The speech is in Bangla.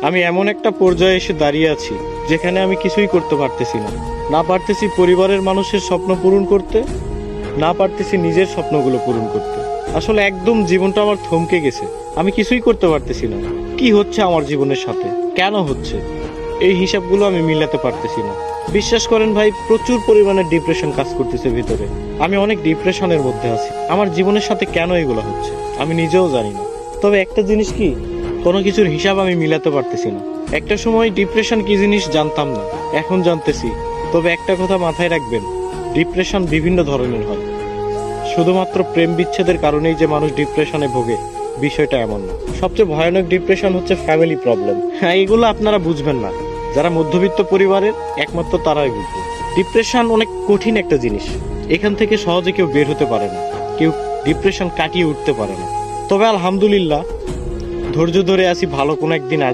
আমি এমন একটা পর্যায়ে এসে দাঁড়িয়ে আছি যেখানে আমি কিছুই করতে পারতেছি না। না পারতেছি পরিবারের মানুষের স্বপ্ন পূরণ করতে, না পারতেছি নিজের স্বপ্নগুলো পূরণ করতে। আসলে একদম জীবনটা আমার থমকে গেছে। আমি কিছুই করতে পারতেছি না। কি হচ্ছে আমার জীবনের সাথে, কেন হচ্ছে, এই হিসাবগুলো আমি মিলাতে পারতেছি না। বিশ্বাস করেন ভাই, প্রচুর পরিমাণে ডিপ্রেশন কাজ করতেছে ভিতরে। আমি অনেক ডিপ্রেশনের মধ্যে আছি। আমার জীবনের সাথে কেন এগুলো হচ্ছে আমি নিজেও জানি না। তবে একটা জিনিস কি, কোনো কিছুর হিসাব আমি মিলাতে পারতেছি না। একটা সময় ডিপ্রেশন কি জিনিস জানতাম না, এখন জানতেছি। তবে একটা কথা মাথায় রাখবেন, ডিপ্রেশন বিভিন্ন ধরনের হয়। শুধুমাত্র প্রেম বিচ্ছেদের কারণেই যে মানুষ ডিপ্রেশনে ভোগে, বিষয়টা এমন না। সবচেয়ে ভয়ানক ডিপ্রেশন হচ্ছে ফ্যামিলি প্রবলেম। হ্যাঁ, এগুলো আপনারা বুঝবেন না। যারা মধ্যবিত্ত পরিবারের, একমাত্র তারাই বুঝবে। ডিপ্রেশন অনেক কঠিন একটা জিনিস। এখান থেকে সহজে কেউ বের হতে পারে না, কেউ ডিপ্রেশন কাটিয়ে উঠতে পারে না। তবে আলহামদুলিল্লাহ, ধৈর্য ধরে আছি, ভালো কোনো একদিন